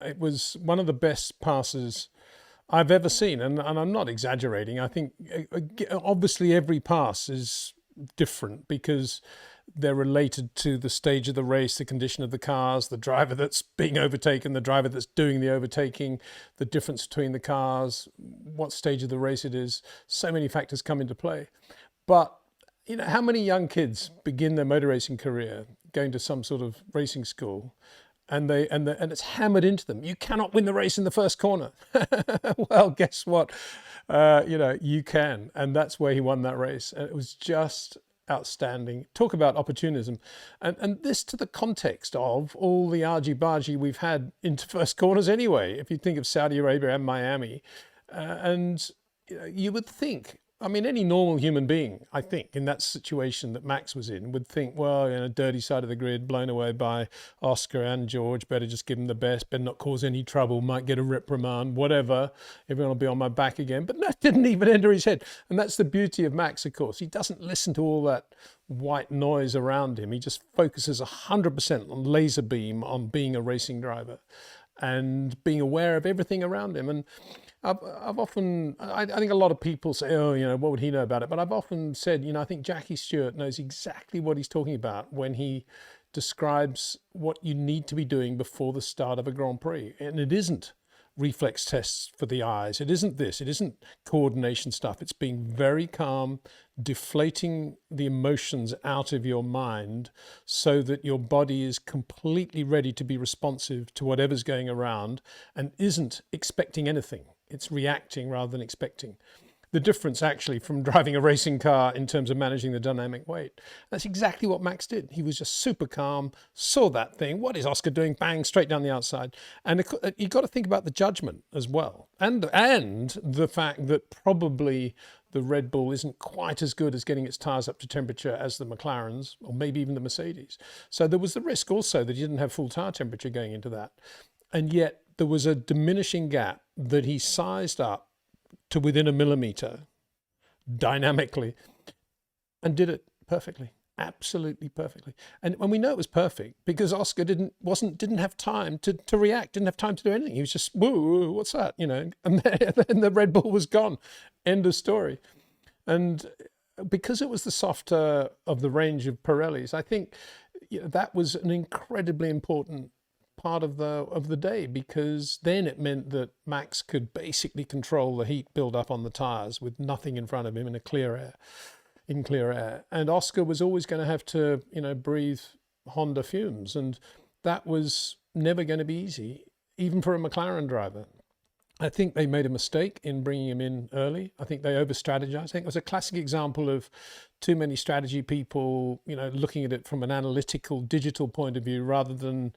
It was one of the best passes I've ever seen, and I'm not exaggerating. I think obviously every pass is different because they're related to the stage of the race, the condition of the cars, the driver that's being overtaken, the driver that's doing the overtaking, the difference between the cars, what stage of the race it is. So many factors come into play. But you know, how many young kids begin their motor racing career going to some sort of racing school, and it's hammered into them, you cannot win the race in the first corner. Well, guess what? You know, you can, and that's where he won that race. And it was just outstanding. Talk about opportunism, and this to the context of all the argy-bargy we've had into first corners anyway. If you think of Saudi Arabia and Miami, and you know, you would think, I mean, any normal human being, I think, in that situation that Max was in, would think, well, you know, dirty side of the grid, blown away by Oscar and George, better just give them the best, better not cause any trouble, might get a reprimand, whatever, everyone will be on my back again. But that didn't even enter his head. And that's the beauty of Max, of course. He doesn't listen to all that white noise around him. He just focuses 100% on laser beam on being a racing driver and being aware of everything around him. And I've often, I think a lot of people say, oh, you know, what would he know about it? But I've often said, you know, I think Jackie Stewart knows exactly what he's talking about when he describes what you need to be doing before the start of a Grand Prix. And it isn't reflex tests for the eyes. It isn't this. It isn't coordination stuff. It's being very calm, deflating the emotions out of your mind so that your body is completely ready to be responsive to whatever's going around and isn't expecting anything. It's reacting rather than expecting. The difference actually from driving a racing car in terms of managing the dynamic weight. That's exactly what Max did. He was just super calm, saw that thing. What is Oscar doing? Bang, straight down the outside. And you got to think about the judgment as well. And the fact that probably the Red Bull isn't quite as good as getting its tires up to temperature as the McLarens, or maybe even the Mercedes. So there was the risk also that he didn't have full tire temperature going into that. And yet there was a diminishing gap that he sized up to within a millimeter dynamically and did it perfectly, absolutely perfectly. And we know it was perfect because Oscar didn't have time to react, didn't have time to do anything. He was just, whoa, what's that? You know, and then the Red Bull was gone. End of story. And because it was the softer of the range of Pirellis, I think, you know, that was an incredibly important part of the day, because then it meant that Max could basically control the heat build up on the tires with nothing in front of him in clear air. And Oscar was always going to have to, you know, breathe Honda fumes, and that was never going to be easy, even for a McLaren driver. I think they made a mistake in bringing him in early. I think they over-strategized. I think it was a classic example of too many strategy people, you know, looking at it from an analytical, digital point of view rather than,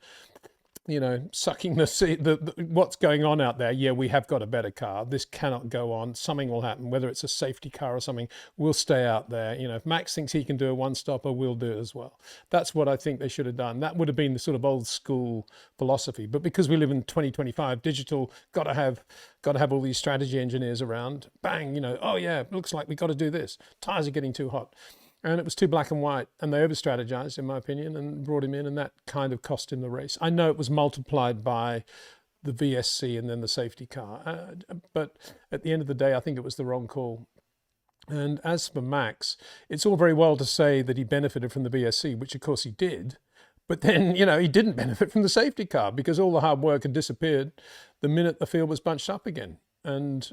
you know, sucking the what's going on out there. Yeah, we have got a better car. This cannot go on. Something will happen, whether it's a safety car or something. We'll stay out there. You know, if Max thinks he can do a one-stopper, we'll do it as well. That's what I think they should have done. That would have been the sort of old school philosophy. But because we live in 2025, digital, got to have all these strategy engineers around. Bang, you know, oh yeah, looks like we got to do this. Tires are getting too hot. And it was too black and white, and they over-strategized, in my opinion, and brought him in, and that kind of cost him the race. I know it was multiplied by the VSC and then the safety car, but at the end of the day, I think it was the wrong call. And as for Max, it's all very well to say that he benefited from the VSC, which of course he did, but then, you know, he didn't benefit from the safety car because all the hard work had disappeared the minute the field was bunched up again. And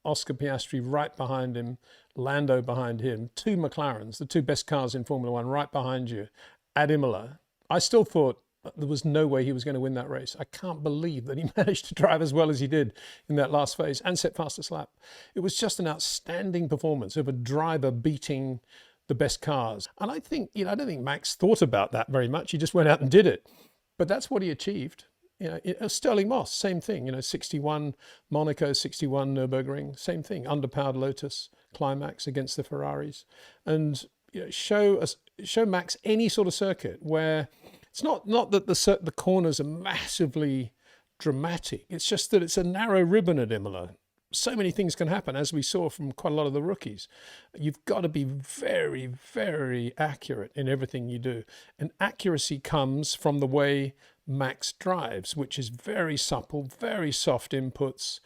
Oscar Piastri right behind him, Lando behind him, two McLarens, the two best cars in Formula One, right behind you at Imola. I still thought there was no way he was going to win that race. I can't believe that he managed to drive as well as he did in that last phase and set fastest lap. It was just an outstanding performance of a driver beating the best cars. And I think, you know, I don't think Max thought about that very much. He just went out and did it. But that's what he achieved. You know, Sterling Moss, same thing, you know, 61 Monaco, 61 Nürburgring, same thing, underpowered Lotus climax against the Ferraris. And you know, show Max any sort of circuit where it's not that the corners are massively dramatic. It's just that it's a narrow ribbon at Imola. So many things can happen, as we saw from quite a lot of the rookies. You've got to be very, very accurate in everything you do. And accuracy comes from the way Max drives, which is very supple, very soft inputs,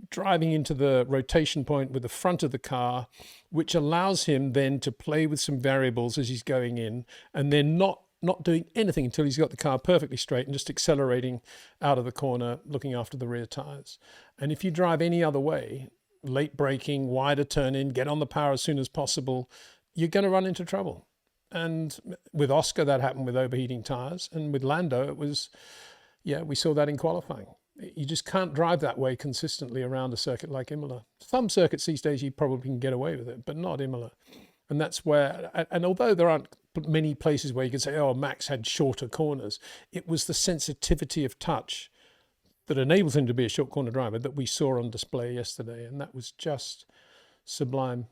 driving into the rotation point with the front of the car, which allows him then to play with some variables as he's going in, and then not doing anything until he's got the car perfectly straight and just accelerating out of the corner, looking after the rear tires. And if you drive any other way, late braking, wider turn in, get on the power as soon as possible, you're going to run into trouble. And with Oscar, that happened with overheating tires. And with Lando, it was, we saw that in qualifying. You just can't drive that way consistently around a circuit like Imola. Some circuits these days, you probably can get away with it, but not Imola. And that's where, and although there aren't many places where you can say, oh, Max had shorter corners, it was the sensitivity of touch that enables him to be a short corner driver that we saw on display yesterday. And that was just sublime.